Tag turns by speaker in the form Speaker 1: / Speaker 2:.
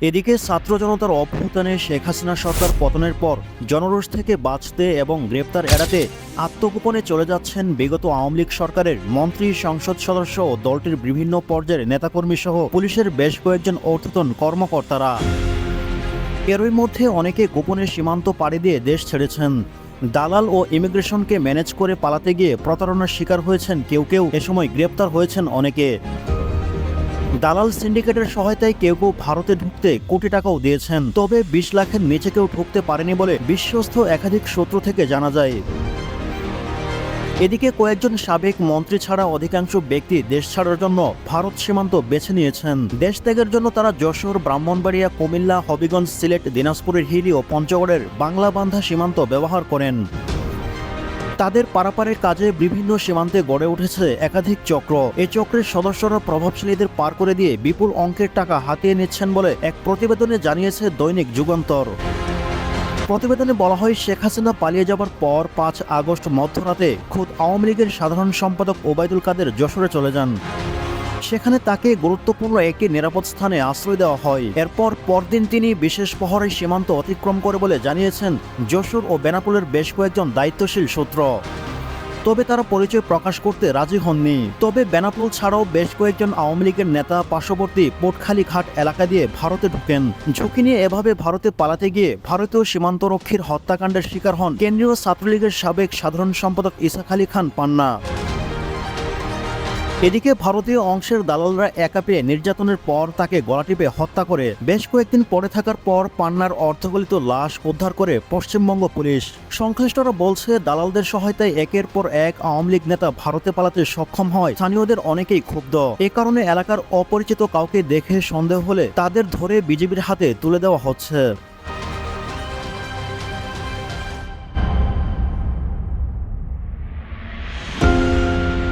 Speaker 1: এদিকে ছাত্র জনতার অভ্যুত্থানে শেখ হাসিনা সরকার পতনের পর জনরোষ থেকে বাঁচতে এবং গ্রেপ্তার এড়াতে আত্মগোপনে চলে যাচ্ছেন বিগত আওয়ামী লীগ সরকারের মন্ত্রী, সংসদ সদস্য ও দলটির বিভিন্ন পর্যায়ের নেতাকর্মী সহ পুলিশের বেশ কয়েকজন ঊর্ধ্বতন কর্মকর্তারা। এরই মধ্যে অনেকে গোপনে সীমান্ত পাড়ি দিয়ে দেশ ছেড়েছেন। দালাল ও ইমিগ্রেশনকে ম্যানেজ করে পালাতে গিয়ে প্রতারণার শিকার হয়েছেন কেউ কেউ, এ সময় গ্রেপ্তার হয়েছেন অনেকে। দালাল সিন্ডিকেটের সহায়তায় কেউ কেউ ভারতে ঢুকতে কোটি টাকাও দিয়েছেন, তবে 20 লাখের নিচে কেউ ঢুকতে পারেনি বলে বিশ্বস্ত একাধিক সূত্র থেকে জানা যায়। এদিকে কয়েকজন সাবেক মন্ত্রী ছাড়া অধিকাংশ ব্যক্তি দেশ ছাড়ার জন্য ভারত সীমান্ত বেছে নিয়েছেন। দেশ ত্যাগের জন্য তারা যশোর, ব্রাহ্মণবাড়িয়া, কুমিল্লা, হবিগঞ্জ, সিলেট, দিনাজপুরের হিলি ও পঞ্চগড়ের বাংলাবান্ধা সীমান্ত ব্যবহার করেন। তাদের পারাপারের কাজে বিভিন্ন সীমান্তে গড়ে উঠেছে একাধিক চক্র। এই চক্রের সদস্যরা প্রভাবশালীদের পার করে দিয়ে বিপুল অঙ্কের টাকা হাতিয়ে নিচ্ছেন বলে এক প্রতিবেদনে জানিয়েছে দৈনিক যুগান্তর। প্রতিবেদনে বলা হয়, শেখ হাসিনা পালিয়ে যাবার পর 5 আগস্ট মধ্যরাতে খোদ আওয়ামী লীগের সাধারণ সম্পাদক ওবায়দুল কাদের যশোরে চলে যান। সেখানে তাকে গুরুত্বপূর্ণ একটি নিরাপদ স্থানে আশ্রয় দেওয়া হয়। এরপর পরদিন তিনি বিশেষ প্রহরায় সীমান্ত অতিক্রম করে বলে জানিয়েছেন যশোর ও বেনাপোলের বেশ কয়েকজন দায়িত্বশীল সূত্র। তবে তারা পরিচয় প্রকাশ করতে রাজি হননি। তবে বেনাপোল ছাড়াও বেশ কয়েকজন আওয়ামী লীগের নেতা পার্শ্ববর্তী পোটখালি ঘাট এলাকা দিয়ে ভারতে ঢুকেন। ঝুঁকি নিয়ে এভাবে ভারতে পালাতে গিয়ে ভারতীয় সীমান্তরক্ষীর হত্যাকাণ্ডের শিকার হন কেন্দ্রীয় ছাত্রলীগের সাবেক সাধারণ সম্পাদক ইসাক আলী খান পান্না। এদিকে ভারতীয় অংশের দালালরা একা পেয়ে নির্যাতনের পর তাকে গলা টিপে হত্যা করে। বেশ কয়েকদিন পড়ে থাকার পর পান্নার অর্ধগলিত লাশ উদ্ধার করে পশ্চিমবঙ্গ পুলিশ। সংশ্লিষ্টরা বলছে, দালালদের সহায়তায় একের পর এক আওয়ামী লীগ নেতা ভারতে পালাতে সক্ষম হয় স্থানীয়দের অনেকেই ক্ষুব্ধ। এ কারণে এলাকার অপরিচিত কাউকে দেখে সন্দেহ হলে তাদের ধরে বিজিবির হাতে তুলে দেওয়া হচ্ছে।